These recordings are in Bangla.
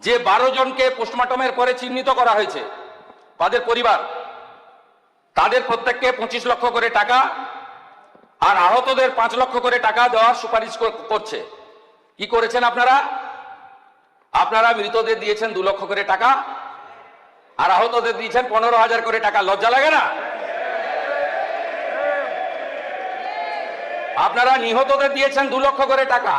যে 12 জনকে পোস্টমর্টমের পরে চিহ্নিত করা হয়েছে তাদের পরিবার, তাদের প্রত্যেককে 25 লক্ষ করে টাকা আর আহতদের 5 লক্ষ করে টাকা দেওয়ার সুপারিশ করছে। কি করেছেন আপনারা? আপনারা মৃতদের দিয়েছেন 2 লক্ষ করে টাকা আর আহতদের দিয়েছেন 15,000 করে টাকা। লজ্জা লাগে না? আপনারা নিহতদের দিয়েছেন 2 লক্ষ করে টাকা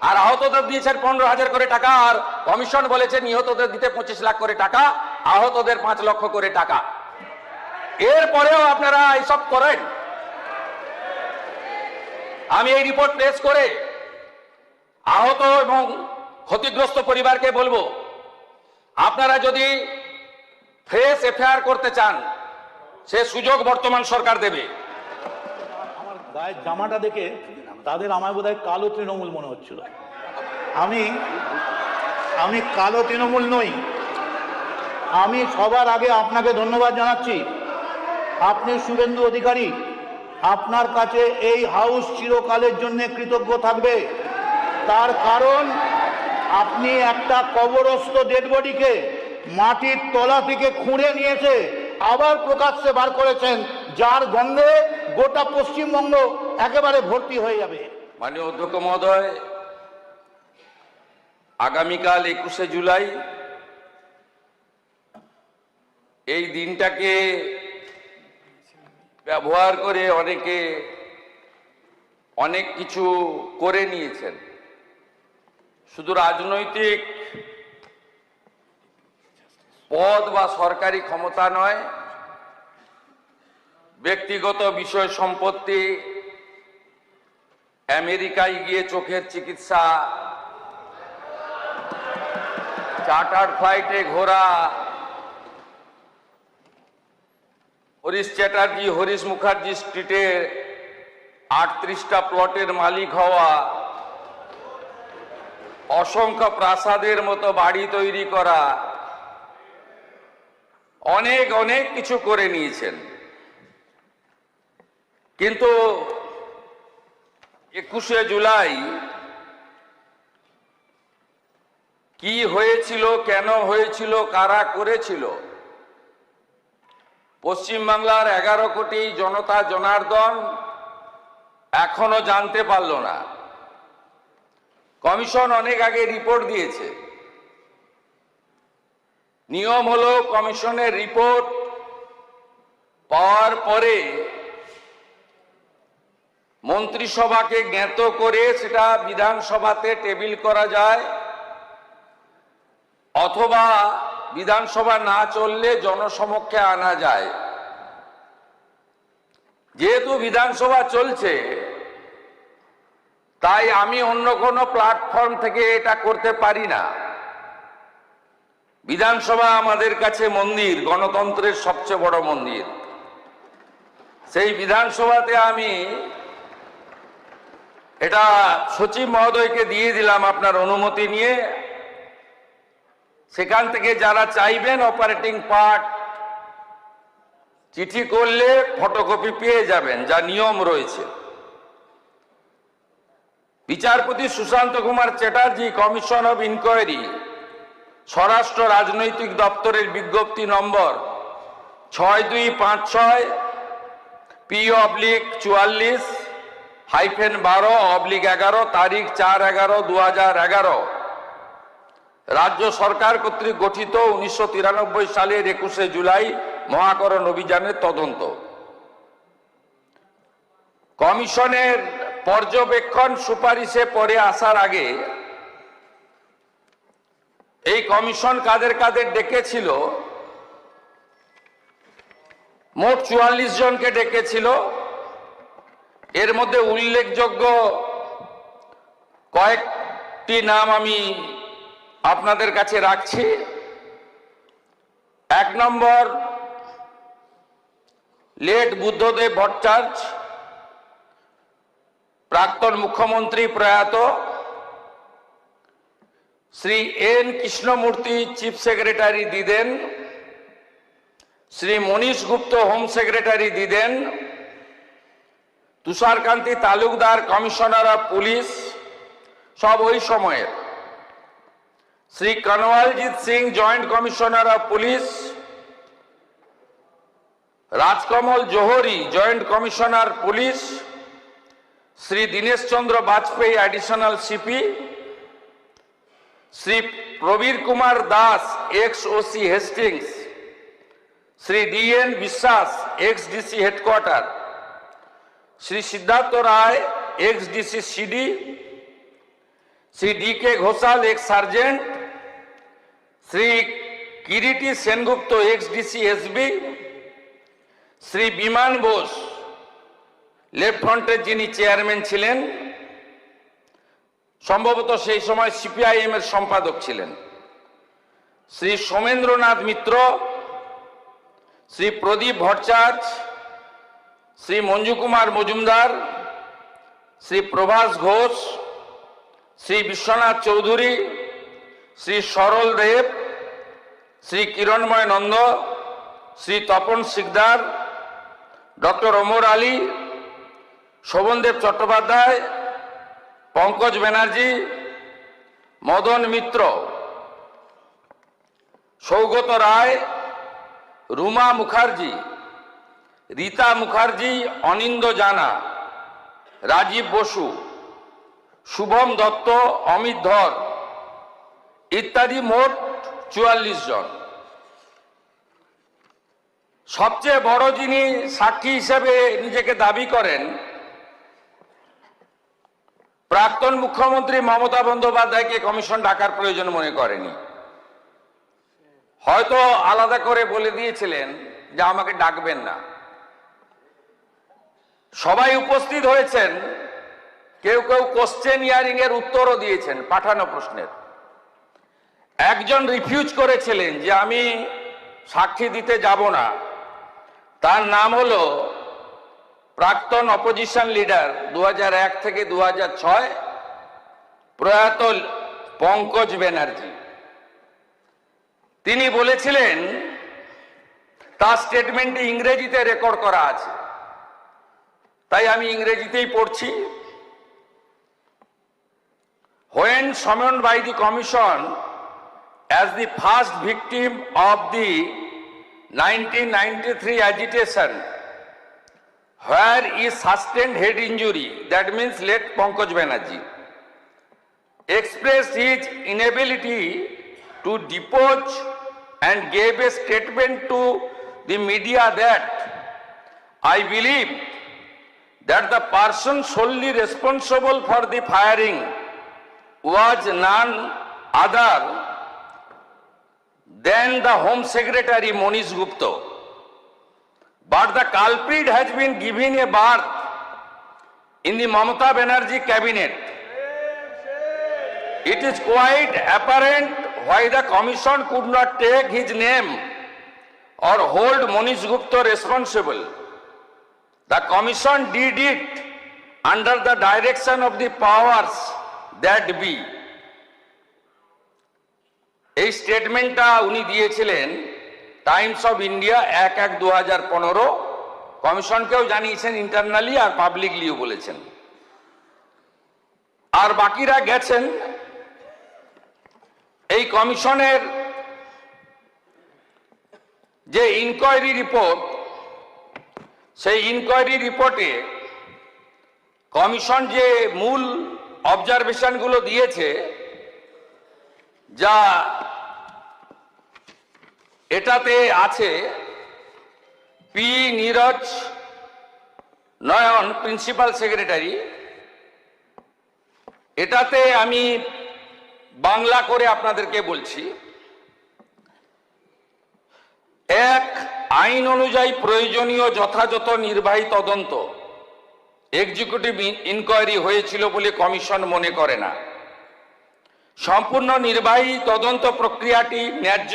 আর আহতদের দিয়েছেন 15,000 করে টাকা, আর কমিশন বলেছে নিহতদের দিতে 25 লাখ করে টাকা, আহতদের 5 লক্ষ করে টাকা। এরপরেও আপনারা এইসব করেন। আমি এই রিপোর্ট পেশ করে আহত এবং ক্ষতিগ্রস্ত পরিবারকে বলবো, আপনারা যদি ফ্রেশ এফআইআর করতে চান সে সুযোগ বর্তমান সরকার দেবে। আমার গায়ের জামাটা দেখে তাদের আমায় বোধহয় কালো তৃণমূল মনে হচ্ছিল। আমি কালো তৃণমূল নই। আমি সবার আগে আপনাকে ধন্যবাদ জানাচ্ছি। আপনি শুভেন্দু অধিকারী, আপনার কাছে এই হাউস চিরকালের জন্য কৃতজ্ঞ থাকবে। তার কারণ আপনি একটা কবরস্থ ডেড বডিকে মাটির তলা থেকে খুঁড়ে নিয়েছে আবার প্রকাশ্যে বার করেছেন, যার গন্ধে গোটা পশ্চিমবঙ্গ একেবারে ভর্তি হয়ে যাবে। মাননীয় অধ্যক্ষ মহোদয়, আগামীকাল 21শে জুলাই এই দিনটাকে ব্যবহার করে অনেকে অনেক কিছু করে নিয়েছেন। শুধু রাজনৈতিক পদ বা সরকারি ক্ষমতা নয়, ব্যক্তিগত বিষয় সম্পত্তি, আমেরিকায় গিয়ে চোখের চিকিৎসা, চার্টার ফ্লাইটে ঘোরা, হরিশ চ্যাটার্জি হরিশ মুখার্জি স্ট্রিটে 38টা প্লটের মালিক হওয়া, অসংখ্য প্রাসাদের মতো বাড়ি তৈরি করা, অনেক অনেক কিছু করে নিয়েছেন। কিন্তু 21শে জুলাই কি হয়েছিল, কেন হয়েছিল, কারা করেছিল, পশ্চিমবাংলার 11 কোটি জনতা জনার্দন এখনো জানতে পারল না। কমিশন অনেক আগে রিপোর্ট দিয়েছে। নিয়ম হলো কমিশনের রিপোর্ট পাওয়ার পরে মন্ত্রিসভাকে জ্ঞাত করে সেটা বিধানসভাতে টেবিল করা যায়, অথবা বিধানসভা না চললে জনসমক্ষে আনা যায়। যেহেতু বিধানসভা চলছে, তাই আমি অন্য কোনো প্ল্যাটফর্ম থেকে এটা করতে পারি না। বিধানসভা আমাদের কাছে মন্দির, গণতন্ত্রের সবচেয়ে বড় মন্দির। সেই বিধানসভাতে আমি এটা সচিব মহোদয়কে দিয়ে দিলাম আপনার অনুমতি নিয়ে। সেখান থেকে যারা চাইবেন অপারেটিং পার্ট চিঠি করলে ফটোকপি পেয়ে যাবেন, যা নিয়ম রয়েছে। বিচারপতি Sushanta Kumar Chatterjee commission of inquiry, স্বরাষ্ট্র রাজনৈতিক দপ্তরের বিজ্ঞপ্তি নম্বর 6256 P/44/12/11 তারিখ 4/11/2011 রাজ্য সরকার কর্তৃক গঠিত 1993 সালের 21শে জুলাই মহাকরণ অভিযানের তদন্ত। কমিশনের পর্যবেক্ষণ সুপারিশে পরে আসার আগে এই কমিশন কাদের কাদের ডেকেছিল? মোট 44 জনকে ডেকেছিল। এর মধ্যে উল্লেখযোগ্য কয়েকটি নাম আমি আপনাদের কাছে রাখছি। 1 নম্বর, লেট বুদ্ধদেব ভট্টাচার্য, প্রাক্তন মুখ্যমন্ত্রী প্রয়াত। Shri N Krishnamurthy chief secretary the then, Shri Manish Gupta home secretary the then, Tusharkanti Talukdar commissioner of police, সব ওই সময়ের। Sri Kanwaljit Singh, Joint Commissioner of Police, Rajkamal Johari, Joint Commissioner Police, Sri Dinesh Chandra Bajpayee, Additional CP, Sri Pravir Kumar Das, ex-OC Hastings, Sri D.N. Vishwas, ex-DC Headquarter, Sri Siddhartha Rai, ex-DC CD, Sri D.K. Ghoshal, ex-Sergeant, Sri Kiriti Sengupta, ex-DC SB, Sri Biman Bose, left ফ্রন্টের যিনি চেয়ারম্যান ছিলেন, সম্ভবত সেই সময় সিপিআইএম এর সম্পাদক ছিলেন, শ্রী সোমেন্দ্রনাথ মিত্র, শ্রী প্রদীপ ভট্টাচার্য, শ্রী মঞ্জু কুমার মজুমদার, শ্রী প্রভাস ঘোষ, শ্রী বিশ্বনাথ চৌধুরী, শ্রী সরল দেব, শ্রী কিরণময় নন্দ, শ্রী তপন সিকদার, ডক্টর ওমর আলী, শোভনদেব চট্টোপাধ্যায়, পঙ্কজ ব্যানার্জি, মদন মিত্র, সৌগত রায়, রুমা মুখার্জি, রীতা মুখার্জি, অনিন্দ জানা, রাজীব বসু, শুভম দত্ত, অমিত ধর ইত্যাদি মোট 44 জন। সবচেয়ে বড় যিনি সাক্ষী হিসেবে নিজেকে দাবি করেন, প্রাক্তন মুখ্যমন্ত্রী মমতা বন্দ্যোপাধ্যায়কে কমিশন ডাকার প্রয়োজন মনে করেনি। হয়তো আলাদা করে বলে দিয়েছিলেন যে আমাকে ডাকবেন না। সবাই উপস্থিত হয়েছেন, কেউ কেউ কোশ্চেন হিয়ারিং এর উত্তরও দিয়েছেন পাঠানো প্রশ্নের। একজন রিফিউজ করেছিলেন যে আমি সাক্ষী দিতে যাব না, তার নাম হলো প্রাক্তন অপোজিশন লিডার 2001 থেকে 2006 প্রয়াত পঙ্কজ ব্যানার্জি। তিনি বলেছিলেন, তার স্টেটমেন্টে ইংরেজিতে রেকর্ড করা আছে, তাই আমি ইংরেজিতেই পড়ছি। When summoned by the commission as the first victim of the 1993 agitation, where is sustained head injury, that means late Pankaj Banerjee, expressed his inability to depose and gave a statement to the media that I believe that the person solely responsible for the firing was none other than the Home Secretary Monish Gupta. But the culprit has been given a berth in the Mamata Banerjee cabinet. It is quite apparent why the commission could not take his name or hold Monish Gupta responsible. The commission did it under the direction of the powers that be. এই স্টেটমেন্টটা উনি দিয়েছিলেন টাইমস অফ ইন্ডিয়া 1/1/2015, কমিশনকেও জানিয়েছেন ইন্টারনালি আর পাবলিকলিও বলেছেন। আর বাকিরা গেছেন। এই কমিশনের যে ইনকোয়ারি রিপোর্ট, সেই ইনকোয়ারি রিপোর্টে কমিশন যে মূল অবজারভেশনগুলো দিয়েছে, যা এটাতে আছে, পি নীরজ নয়ন, প্রিন্সিপাল সেক্রেটারি, এটাতে আমি বাংলা করে আপনাদেরকে বলছি। এক, আইন অনুযায়ী প্রয়োজনীয় যথাযথ নির্বাহী তদন্ত এক্সিকিউটিভ ইনকোয়ারি হয়েছিল বলে কমিশন মনে করে না। সম্পূর্ণ নির্বাহী তদন্ত প্রক্রিয়াটি ন্যায্য,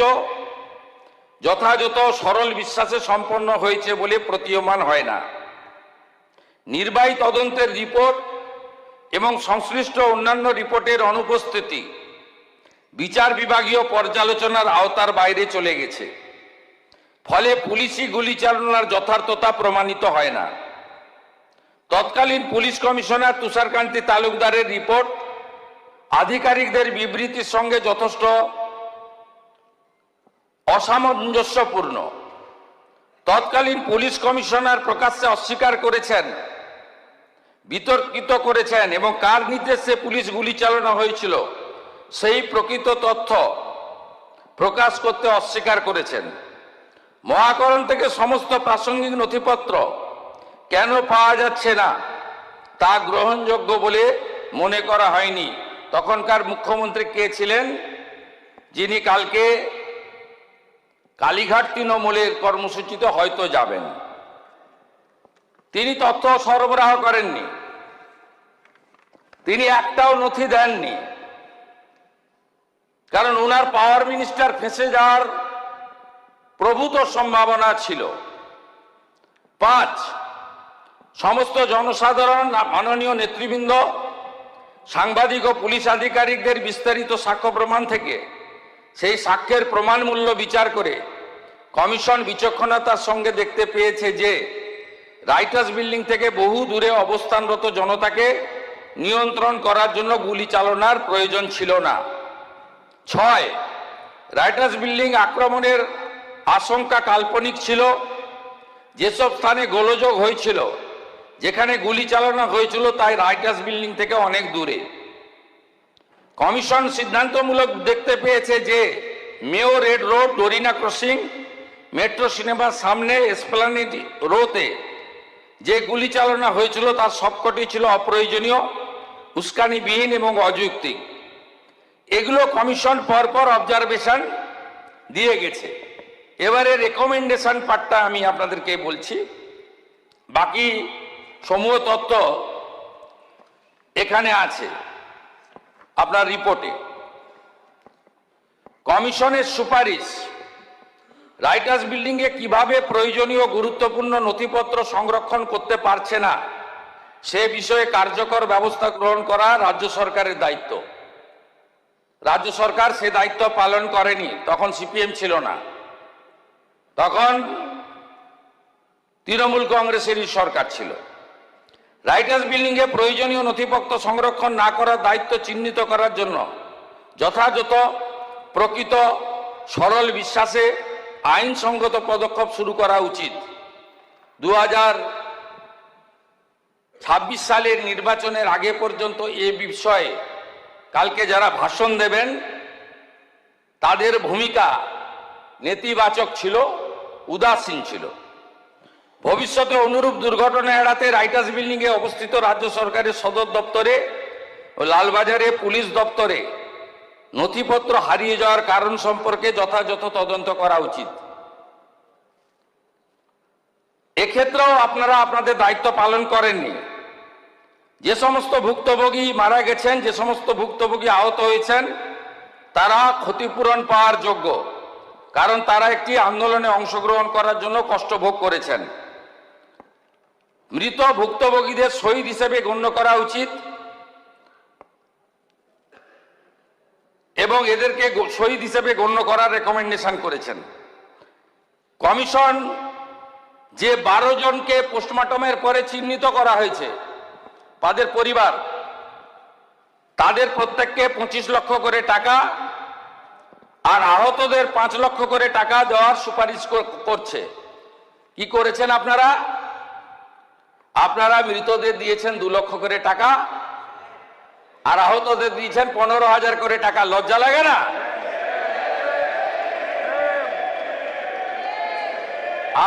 যথাযথ, সরল বিশ্বাসে সম্পন্ন হয়েছে বলে প্রতীয়মান হয় না। নির্বাহী তদন্তের রিপোর্ট এবং সংশ্লিষ্ট অন্যান্য রিপোর্টের অনুপস্থিতি বিচার বিভাগীয় পর্যালোচনার আওতার বাইরে চলে গেছে, ফলে পুলিশি গুলিচালনার যথার্থতা প্রমাণিত হয় না। তৎকালীন পুলিশ কমিশনার তুষারকান্তি তালুকদারের রিপোর্ট আধিকারিকদের বিবৃতির সঙ্গে যথেষ্ট অসামঞ্জস্যপূর্ণ। তৎকালীন পুলিশ কমিশনার প্রকাশ্যে অস্বীকার করেছেন, বিতর্কিত করেছেন এবং কার নির্দেশে পুলিশ গুলি চালানো হয়েছিল সেই প্রকৃত তথ্য প্রকাশ করতে অস্বীকার করেছেন। মহাকরণ থেকে সমস্ত প্রাসঙ্গিক নথিপত্র কেন পাওয়া যাচ্ছে না তা গ্রহণযোগ্য বলে মনে করা হয়নি। তখনকার মুখ্যমন্ত্রী কে ছিলেন? যিনি কালকে কালীঘাট তৃণমূলের কর্মসূচিতে হয়তো যাবেন। তিনি তথ্য সরবরাহ করেননি, তিনি একটাও নথি দেননি, কারণ ওনার পাওয়ার মিনিস্টার ফেঁসে যাওয়ার প্রভূত সম্ভাবনা ছিল। 5, সমস্ত জনসাধারণ, মাননীয় নেতৃবৃন্দ, সাংবাদিক ও পুলিশ আধিকারিকদের বিস্তারিত সাক্ষ্য প্রমাণ থেকে সেই সাক্ষ্যের প্রমাণ মূল্য বিচার করে কমিশন বিচক্ষণতার সঙ্গে দেখতে পেয়েছে যে রাইটার্স বিল্ডিং থেকে বহু দূরে অবস্থানরত জনতাকে নিয়ন্ত্রণ করার জন্য গুলি চালানোর প্রয়োজন ছিল না। 6, রাইটার্স বিল্ডিং আক্রমণের আশঙ্কা কাল্পনিক ছিল। যেসব স্থানে গোলযোগ হয়েছিল, যেখানে গুলি চালানো হয়েছিল, তাই রাইটার্স বিল্ডিং থেকে অনেক দূরে। কমিশন সিদ্ধান্তমূলক দেখতে পেয়েছে যে Mayo Red Road, Dorina crossing, metro সিনেমার সামনে এসপ্লানেড রোতে যে গুলি চালানো হয়েছিল তার সবকটি ছিল অপ্রয়োজনীয়, উস্কানিবিহীন এবং অযৌক্তিক। এগুলো কমিশন পরপর অবজারভেশন দিয়ে গেছে। এবারে রেকমেন্ডেশন পার্টটা আমি আপনাদেরকে বলছি, বাকি সমূহ তথ্য এখানে আছে আপনার রিপোর্টে। কমিশনের সুপারিশ রাইটার্স বিল্ডিংয়ে কিভাবে প্রয়োজনীয় গুরুত্বপূর্ণ নথিপত্র সংরক্ষণ করতে পারছে না সে বিষয়ে কার্যকর ব্যবস্থা গ্রহণ করা রাজ্য সরকারের দায়িত্ব। রাজ্য সরকার সে দায়িত্ব পালন করেনি, তখন সিপিএম ছিল না, তখন তৃণমূল কংগ্রেসেরই সরকার ছিল। রাইটার্স বিল্ডিংয়ে প্রয়োজনীয় নথিপত্র সংরক্ষণ না করার দায়িত্ব চিহ্নিত করার জন্য যথাযথ, প্রকৃত, সরল বিশ্বাসে আইনসঙ্গত পদক্ষেপ শুরু করা উচিত। 2026 সালের নির্বাচনের আগে পর্যন্ত এ বিষয়ে কালকে যারা ভাষণ দেবেন তাদের ভূমিকা নেতিবাচক ছিল, উদাসীন ছিল। ভবিষ্যতে অনুরূপ দুর্ঘটনা এড়াতে রাইটার্স বিল্ডিংয়ে অবস্থিত রাজ্য সরকারের সদর দপ্তরে ও লালবাজারে পুলিশ দপ্তরে নথিপত্র হারিয়ে যাওয়ার কারণ সম্পর্কে যথাযথ তদন্ত করা উচিত। এক্ষেত্রেও আপনারা আপনাদের দায়িত্ব পালন করেননি। যে সমস্ত ভুক্তভোগী মারা গেছেন, যে সমস্ত ভুক্তভোগী আহত হয়েছেন, তারা ক্ষতিপূরণ পাওয়ার যোগ্য, কারণ তারা একটি আন্দোলনে অংশগ্রহণ করার জন্য কষ্ট ভোগ করেছেন। মৃত ভুক্তভোগীদের শহীদ হিসেবে গণ্য করা উচিত এবং এদেরকে শহীদ হিসেবে গণ্য করার রেকমেন্ডেশন করেছেন। কমিশন যে 12 জনকে পোস্টমর্টমের পরে চিহ্নিত করা হয়েছে, তাদের পরিবার, তাদের প্রত্যেককে 25 লক্ষ করে টাকা আর আহতদের 5 লক্ষ করে টাকা দেওয়ার সুপারিশ করছে। কি করেছেন আপনারা? আপনারা মৃতদের দিয়েছেন 2 লক্ষ করে টাকা আর আহতদের দিয়েছেন 15,000 করে টাকা। লজ্জা লাগে না?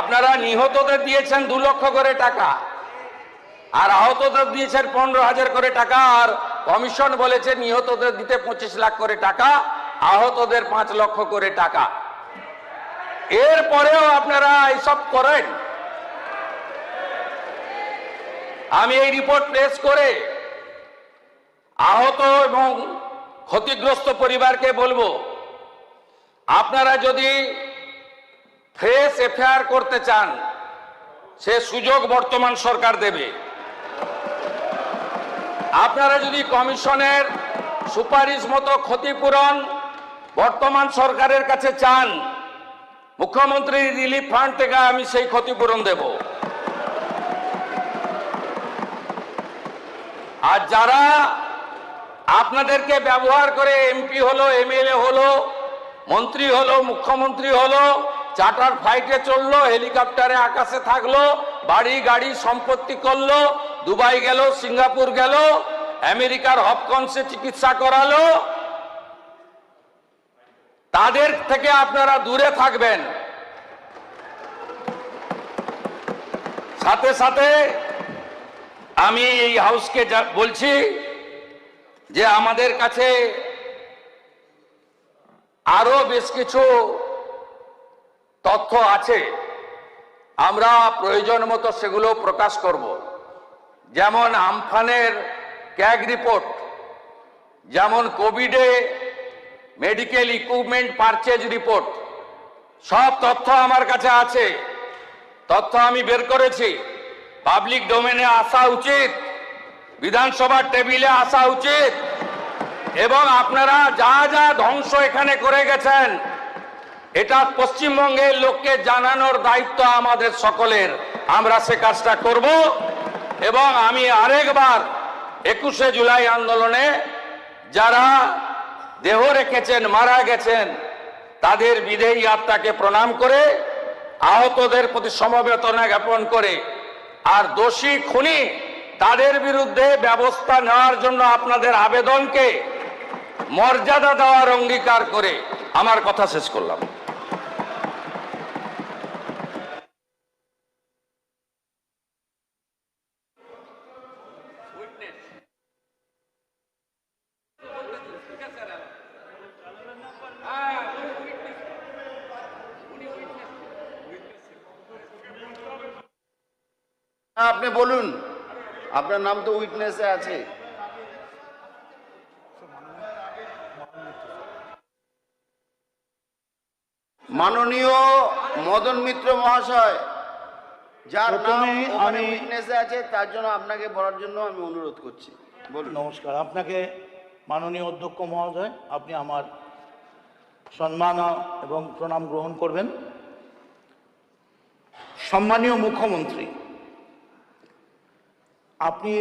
আপনারা নিহতদের দিয়েছেন 2 লক্ষ করে টাকা আর আহতদের দিয়েছেন 15,000 করে টাকা, আর কমিশন বলেছে নিহতদের দিতে 25 লাখ করে টাকা, আহতদের 5 লক্ষ করে টাকা। এরপরেও আপনারা এইসব করেন। আমি এই রিপোর্ট পেশ করে আহত এবং ক্ষতিগ্রস্ত পরিবারকে বলবো, আপনারা যদি ফ্রেশ এফআইআর করতে চান সে সুযোগ বর্তমান সরকার দেবে। আপনারা যদি কমিশনের সুপারিশ মতো ক্ষতিপূরণ বর্তমান সরকারের কাছে চান, মুখ্যমন্ত্রী রিলিফ ফান্ড থেকে আমি সেই ক্ষতিপূরণ দেব। আর যারা আপনাদেরকে ব্যবহার করে এমপি হলো, এমএলএ হলো, মন্ত্রী হলো, মুখ্যমন্ত্রী হলো, চার্টার ফ্লাইটে চললো, হেলিকপ্টারে আকাশে থাকলো, বাড়ি গাড়ি সম্পত্তি করলো, দুবাই গেল, সিঙ্গাপুর গেল, আমেরিকার হপকন্সে চিকিৎসা করালো। তাদের থেকে আপনারা দূরে থাকবেন। সাথে সাথে আমি এই হাউসকে বলছি যে আমাদের কাছে আরো বেশ কিছু তথ্য আছে, আমরা প্রয়োজন মতো সেগুলো প্রকাশ করব। যেমন আমফানের ক্যাগ রিপোর্ট, যেমন কোভিডে মেডিকেল ইকুইপমেন্ট পারচেজ রিপোর্ট, সব তথ্য আমার কাছে আছে। তথ্য আমি বের করেছি, পাবলিক ডোমেনে আসা উচিত, বিধানসভার টেবিলে আসা উচিত, এবং আপনারা যা যা ধ্বংস এখানে করে গেছেন এটা পশ্চিমবঙ্গের লোককে জানানোর দায়িত্ব আমাদের সকলের। আমরা সে কাজটা করব। এবং আমি আরেকবার 21শে জুলাই আন্দোলনে যারা দেহ রেখেছেন, মারা গেছেন, তাদের বিদেহী আত্মাকে প্রণাম করে, আহতদের প্রতি সমবেদনা জ্ঞাপন করে, আর দোষী খুনি তাদের বিরুদ্ধে ব্যবস্থা নেওয়ার জন্য আপনাদের আবেদনকে মর্যাদা দেওয়ার অঙ্গীকার করে আমার কথা শেষ করলাম। আপনি বলুন, আপনার নাম তো উইটনেসে আছে। মাননীয় মদন মিত্র মহাশয়, যার নাম আমি উইটনেসে আছে, তার জন্য আপনাকে বলার জন্য আমি অনুরোধ করছি। বলুন। নমস্কার। আপনাকে মাননীয় অধ্যক্ষ মহোদয়, আপনি আমার সম্মান এবং প্রণাম গ্রহণ করবেন। সম্মানীয় মুখ্যমন্ত্রী, আপনি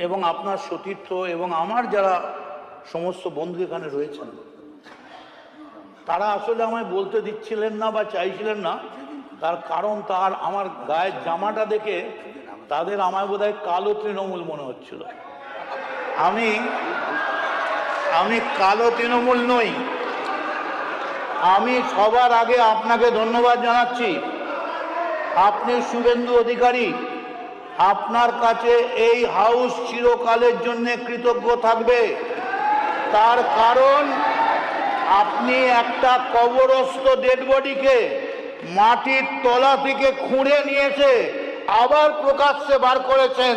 এবং আপনার সতীর্থ এবং আমার যারা সমস্ত বন্ধু এখানে রয়েছেন, তারা আসলে আমায় বলতে দিচ্ছিলেন না বা চাইছিলেন না। তার কারণ আমার গায়ের জামাটা দেখে তাদের আমায় বোধহয় কালো তৃণমূল মনে হচ্ছিল। আমি কালো তৃণমূল নই। আমি সবার আগে আপনাকে ধন্যবাদ জানাচ্ছি। আপনি শুভেন্দু অধিকারী, আপনার কাছে এই হাউস চিরকালের জন্য কৃতজ্ঞ থাকবে। তার কারণ আপনি একটা কবরস্থ ডেড বডিকে মাটির তলা থেকে খুঁড়ে নিয়েছে আবার প্রকাশ্যে বার করেছেন,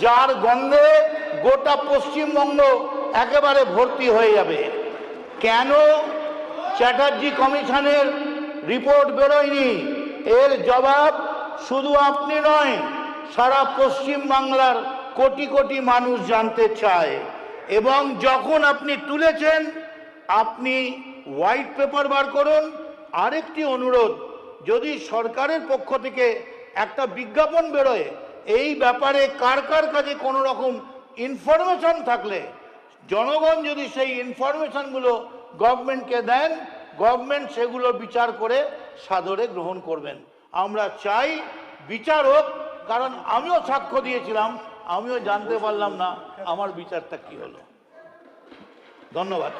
যার গন্ধে গোটা পশ্চিমবঙ্গ একেবারে ভর্তি হয়ে যাবে। কেন চ্যাটার্জি কমিশনের রিপোর্ট বেরোয়নি, এর জবাব শুধু আপনি নয়, সারা পশ্চিম বাংলার কোটি কোটি মানুষ জানতে চায়। এবং যখন আপনি তুলেছেন, আপনি হোয়াইট পেপার বার করুন। আরেকটি অনুরোধ, যদি সরকারের পক্ষ থেকে একটা বিজ্ঞাপন বেরোয় এই ব্যাপারে, কার কার কাছে কোনো রকম ইনফরমেশন থাকলে, জনগণ যদি সেই ইনফরমেশনগুলো গভর্নমেন্টকে দেন, গভর্নমেন্ট সেগুলো বিচার করে সাদরে গ্রহণ করবেন। আমরা চাই বিচার হোক, কারণ আমিও সাক্ষ্য দিয়েছিলাম, আমিও জানতে পারলাম না আমার বিচারটা কি হলো। ধন্যবাদ।